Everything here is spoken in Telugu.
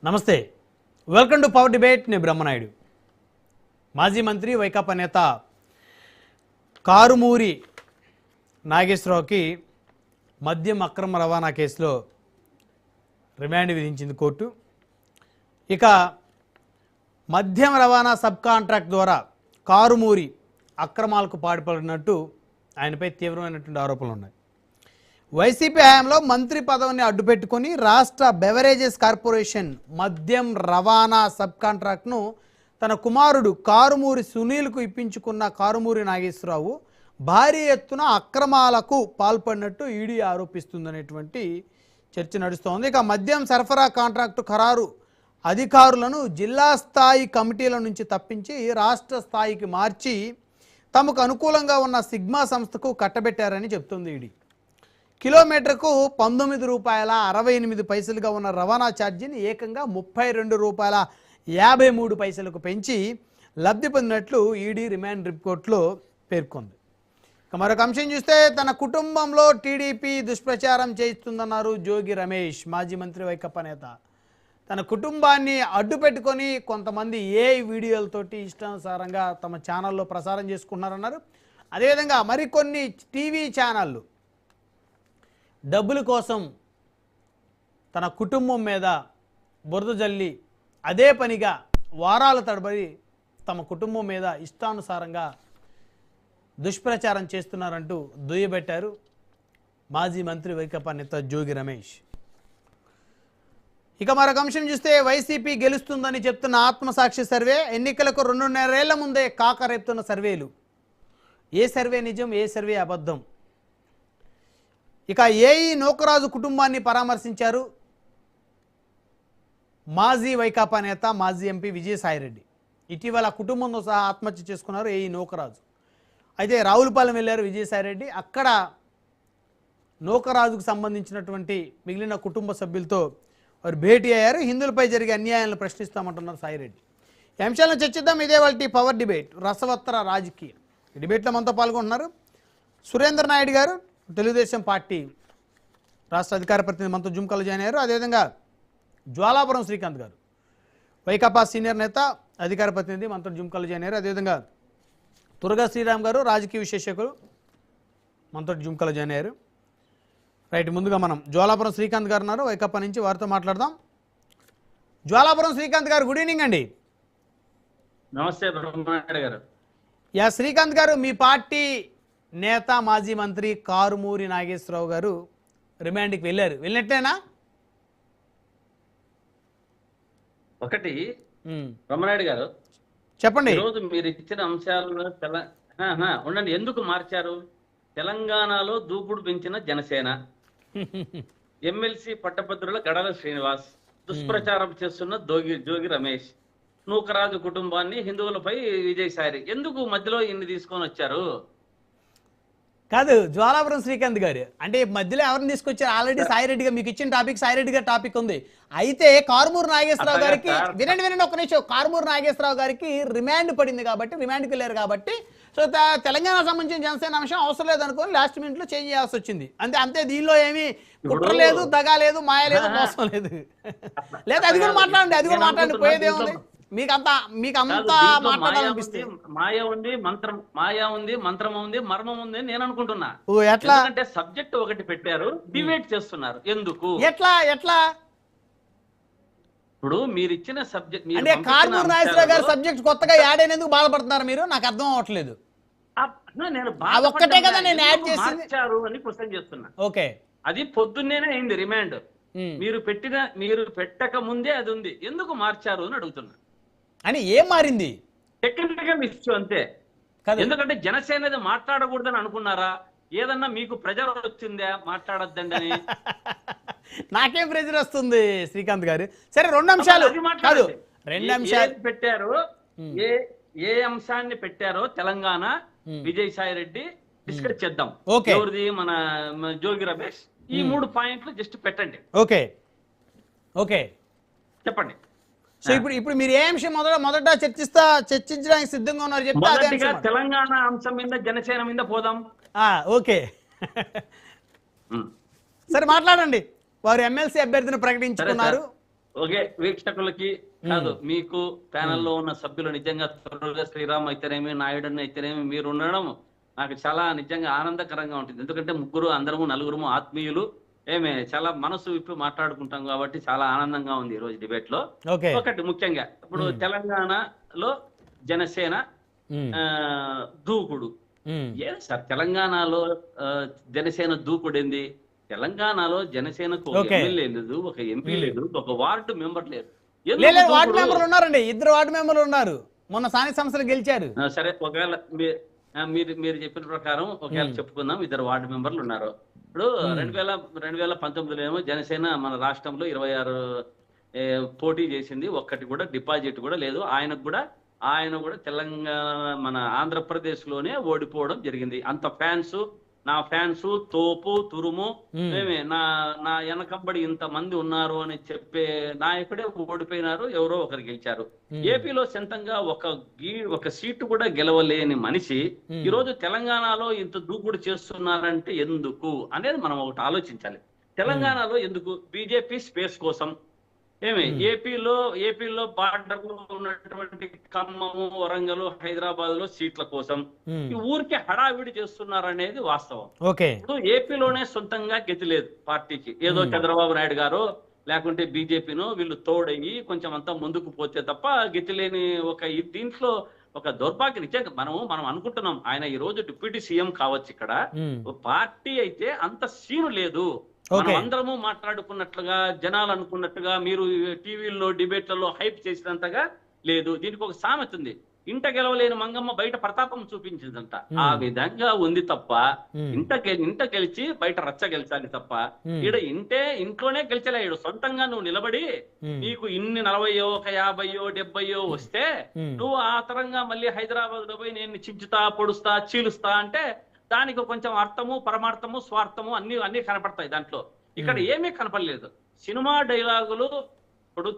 నమస్తే, వెల్కమ్ టు పవర్ డిబేట్. నేను బ్రహ్మనాయుడు. మాజీ మంత్రి వైకాపా నేత కారుమూరి నాగేశ్వరరావుకి మద్యం అక్రమ రవాణా కేసులో రిమాండ్ విధించింది కోర్టు. ఇక మద్యం రవాణా సబ్ కాంట్రాక్ట్ ద్వారా కారుమూరి అక్రమాలకు పాల్పడినట్టు ఆయనపై తీవ్రమైనటువంటి ఆరోపణలు ఉన్నాయి. వైసీపీ హయాంలో మంత్రి పదవిని అడ్డుపెట్టుకుని రాష్ట్ర బెవరేజెస్ కార్పొరేషన్ మద్యం రవాణా సబ్ కాంట్రాక్ట్ను తన కుమారుడు కారుమూరి సునీల్కు ఇప్పించుకున్న కారుమూరి నాగేశ్వరరావు భారీ ఎత్తున అక్రమాలకు పాల్పడినట్టు ఈడీ ఆరోపిస్తుందనేటువంటి చర్చ నడుస్తోంది. ఇక మద్యం సరఫరా కాంట్రాక్టు ఖరారు అధికారులను జిల్లా స్థాయి కమిటీల నుంచి తప్పించి రాష్ట్ర స్థాయికి మార్చి తమకు అనుకూలంగా ఉన్న సిగ్మా సంస్థకు కట్టబెట్టారని చెప్తుంది ఈడీ. కిలోమీటర్కు ₹19.68 ఉన్న రవాణా ఛార్జీని ఏకంగా ₹32.53 పెంచి లబ్ధి పొందినట్లు ఈడీ రిమాండ్ రిపోర్ట్లో పేర్కొంది. మరొక అంశం చూస్తే తన కుటుంబంలో టీడీపీ దుష్ప్రచారం చేయిస్తుందన్నారు జోగి రమేష్. మాజీ మంత్రి వైకాపా నేత తన కుటుంబాన్ని అడ్డుపెట్టుకొని కొంతమంది వీడియోలతోటి ఇష్టానుసారంగా తమ ఛానల్లో ప్రసారం చేసుకుంటున్నారన్నారు. అదేవిధంగా మరికొన్ని టీవీ ఛానళ్ళు డబ్బుల కోసం తన కుటుంబం మీద బురద జల్లి అదే పనిగా వారాల తడబడి తమ కుటుంబం మీద ఇష్టానుసారంగా దుష్ప్రచారం చేస్తున్నారంటూ దుయ్యబెట్టారు మాజీ మంత్రి వైకాపా నేత జోగి రమేష్. ఇక మరొక అంశం చూస్తే వైసీపీ గెలుస్తుందని చెప్తున్న ఆత్మసాక్షి సర్వే ఎన్నికలకు 2.5 ఏళ్ల ముందే కాకరేపుతున్న సర్వేలు. ఏ సర్వే నిజం, ఏ సర్వే అబద్ధం? ఇక నూకరాజు కుటుంబాన్ని పరామర్శించారు మాజీ వైకాపా నేత మాజీ ఎంపీ విజయసాయిరెడ్డి. ఇటీవల కుటుంబంతో సహా ఆత్మహత్య చేసుకున్నారు నూకరాజు. అయితే రావులపాలెం వెళ్ళారు విజయసాయిరెడ్డి. అక్కడ నూకరాజుకు సంబంధించినటువంటి మిగిలిన కుటుంబ సభ్యులతో వారు భేటీ అయ్యారు. హిందువులపై జరిగే అన్యాయాలను ప్రశ్నిస్తామంటున్నారు సాయిరెడ్డి. ఈ అంశాలను చర్చిద్దాం. ఇదే వాళ్ళ పవర్ డిబేట్, రసవత్తర రాజకీయం. ఈ డిబేట్లో మనతో పాల్గొంటున్నారు సురేంద్ర నాయుడు గారు, తెలుగుదేశం పార్టీ రాష్ట్ర అధికార ప్రతినిధి, మనతో జూమ్ కాల్ జాయిన్ అయ్యారు. అదేవిధంగా జ్వాలాపురం శ్రీకాంత్ గారు, వైకాపా సీనియర్ నేత, అధికార ప్రతినిధి, మనతో జూమ్ కాల్ జాయిన్ అయ్యారు. అదేవిధంగా తురగా శ్రీరామ్ గారు, రాజకీయ విశ్లేషకులు, మనతో జూమ్ కాల్ జాయిన్ అయ్యారు. రైట్, ముందుగా మనం జ్వాలాపురం శ్రీకాంత్ గారు ఉన్నారు వైకాపా నుంచి, వారితో మాట్లాడదాం. జ్వాలాపురం శ్రీకాంత్ గారు, గుడ్ ఈవినింగ్ అండి. నమస్తే బ్రహ్మనాయుడు గారు. శ్రీకాంత్ గారు, మీ పార్టీ నేత మాజీ మంత్రి కారుమూరి నాగేశ్వరరావు గారు రిమాండ్కి వెళ్ళారు, వెళ్ళినట్టేనా? ఒకటి బ్రహ్మనాయుడు గారు చెప్పండి. ఈరోజు మీరు ఇచ్చిన అంశాలను ఉండండి, ఎందుకు మార్చారు? తెలంగాణలో దూకుడు పెంచిన జనసేన, ఎమ్మెల్సీ పట్టభద్రుల గడల శ్రీనివాస్, దుష్ప్రచారం చేస్తున్న జోగి రమేష్, నూకరాజు కుటుంబాన్ని, హిందువులపై విజయసాయి, ఎందుకు మధ్యలో ఇన్ని తీసుకొని వచ్చారు? కాదు జ్వాలాపురం శ్రీకాంత్ గారు, అంటే మధ్యలో ఎవరిని తీసుకొచ్చారు? ఆల్రెడీ సాయిరెడ్డిగా మీకు ఇచ్చిన టాపిక్ సాయిరెడ్డి గారి టాపిక్ ఉంది. అయితే కారుమూరి నాగేశ్వరరావు గారికి వినండి ఒక్క నిమిషం, కారుమూరి నాగేశ్వరరావు గారికి రిమాండ్ పడింది కాబట్టి, రిమాండ్కి వెళ్ళారు కాబట్టి, సో తెలంగాణ సంబంధించిన జనసేన అంశం అవసరం లేదు అనుకోని లాస్ట్ మినిట్లో చేంజ్ చేయాల్సి వచ్చింది. అంతే దీనిలో ఏమీ కుట్ర లేదు, దగా లేదు, మాయ లేదు, మోసం లేదు. లేదా అది కూడా మాట్లాడండి, పోయేదేముంది? మీకంతా మాట్లాడాలనిపిస్తే మాయ ఉంది, మంత్రం ఉంది, మర్మం ఉంది నేను అనుకుంటున్నా. ఎట్లా అంటే సబ్జెక్ట్ ఒకటి పెట్టారు, డిబేట్ చేస్తున్నారు. ఎందుకు, ఎట్లా? ఇప్పుడు మీరు ఇచ్చిన సబ్జెక్ట్ అంటే కారుమూరి నాగేశ్వరరావు గారి సబ్జెక్ట్ కొత్తగా యాడ్ అయినందుకు బాధపడుతున్నారు మీరు? నాకు అర్థం అవ్వట్లేదు. నేను ఒక్కటే కదా నేను యాడ్ చేసింది అని క్వశ్చన్ చేస్తున్నా. ఓకే, అది పొద్దున్నేనే అయింది రిమాండ్. మీరు పెట్టక ముందే అది ఉంది, ఎందుకు మార్చారు అని అడుగుతున్నా. అని ఏం మారింది? టెక్నికల్ ఇష్యూ అంతే. ఎందుకంటే జనసేన మాట్లాడకూడదని అనుకున్నారా? ఏదన్నా మీకు ప్రెజర్ వచ్చిందా మాట్లాడొద్దండి అని? నాకేం ప్రెజర్ వస్తుంది శ్రీకాంత్ గారు? సరే, 2 అంశాలు కాదు, 2 అంశాలు పెట్టారు. ఏ అంశాన్ని పెట్టారో తెలంగాణ విజయసాయి రెడ్డి డిస్కస్ చేద్దాం. ఎవరిది? మన జోగి రమేష్. ఈ 3 పాయింట్లు జస్ట్ పెట్టండి. ఓకే, చెప్పండి. సో ఇప్పుడు మీరు ఏ అంశం మొదట చర్చించడానికి సిద్ధంగా ఉన్నారు చెప్తే తెలంగాణ అంశం మీద, జనసేన మీద పోదాం. ఓకే, సరే మాట్లాడండి. వారు ఎమ్మెల్సీ అభ్యర్థిని ప్రకటించుకున్నారు. ఓకే, వీక్షకులకి కాదు మీకు ప్యానెల్లో ఉన్న సభ్యులు నిజంగా త్వరగా శ్రీరామ్ అయితేనేమి, నాయుడు అయితేనేమి మీరు ఉండడం నాకు చాలా నిజంగా ఆనందకరంగా ఉంటుంది. ఎందుకంటే ముగ్గురు అందరము నలుగురు ఆత్మీయులు చాలా మనసు విప్పి మాట్లాడుకుంటాం కాబట్టి చాలా ఆనందంగా ఉంది ఈ రోజు డిబేట్ లో. ఓకే. ఒకటి ముఖ్యంగా ఇప్పుడు తెలంగాణలో జనసేన దూకుడు ఏది సార్? తెలంగాణలో జనసేన దూకుడేంది? తెలంగాణలో జనసేనకు ఒక ఎమ్మెల్యే లేదు, ఒక ఎంపీ లేదు, ఒక వార్డు మెంబర్ లేదు. వార్డు మెంబర్లు ఉన్నారండి, 2 వార్డు మెంబర్లు ఉన్నారు, మొన్న స్థానిక సంస్థలు గెలిచారు. సరే, ఒకవేళ మీరు చెప్పిన ప్రకారం ఒకవేళ చెప్పుకుందాం 2 వార్డు మెంబర్లు ఉన్నారు. ఇప్పుడు 2019లో ఏమో జనసేన మన రాష్ట్రంలో 26 పోటీ చేసింది, ఒక్కటి కూడా డిపాజిట్ కూడా లేదు. ఆయన కూడా తెలంగాణ మన ఆంధ్రప్రదేశ్ లోనే ఓడిపోవడం జరిగింది. అంత నా ఫ్యాన్స్ తోపు తురుము నా వెనకంబడి ఇంతమంది ఉన్నారు అని చెప్పే నాయకుడే ఓడిపోయినారు, ఎవరో ఒకరు గెలిచారు. ఏపీలో సొంతంగా ఒక సీటు కూడా గెలవలేని మనిషి ఈ రోజు తెలంగాణలో ఇంత దూకుడు చేస్తున్నారంటే ఎందుకు అనేది మనం ఒకటి ఆలోచించాలి. తెలంగాణలో ఎందుకు? బీజేపీ స్పేస్ కోసం. ఏపీలో బార్డర్ లో ఉన్నటువంటి ఖమ్మము, వరంగల్, హైదరాబాద్ లో సీట్ల కోసం ఈ ఊరికే హడావిడి చేస్తున్నారనేది వాస్తవం. ఇప్పుడు ఏపీలోనే సొంతంగా గతి లేదు పార్టీకి. ఏదో చంద్రబాబు నాయుడు గారు లేకుంటే బీజేపీనో వీళ్ళు తోడయ్యి కొంచెం అంతా ముందుకు పోతే తప్ప గతి లేని దీంట్లో ఒక దౌర్భాగ్య. నిజంగా మనం అనుకుంటున్నాం ఆయన ఈ రోజు డిప్యూటీ సీఎం కావచ్చు. ఇక్కడ పార్టీ అయితే అంత సీను లేదు. మనం అందరము మాట్లాడుకున్నట్లుగా, జనాలు అనుకున్నట్టుగా, మీరు టీవీల్లో డిబేట్లలో హైప్ చేసినంతగా లేదు. దీనికి ఒక సామెత ఉంది, ఇంట గెలవలేని మంగమ్మ బయట ప్రతాపం చూపించిందంట. ఆ విధంగా ఉంది తప్ప ఇంట గెలిచి బయట రచ్చ గెలిచాలి తప్ప ఇంట్లోనే గెలిచలే. సొంతంగా నువ్వు నిలబడి నీకు ఇన్ని 40, 50, 70 వస్తే నువ్వు ఆ తరంగా మళ్ళీ హైదరాబాద్ లో పోయి నేను చించుతా, పొడుస్తా, చీలుస్తా అంటే దానికి కొంచెం అర్థము, పరమార్థము, స్వార్థము అన్ని కనపడతాయి దాంట్లో. ఇక్కడ ఏమీ కనపడలేదు. సినిమా డైలాగులు ఇప్పుడు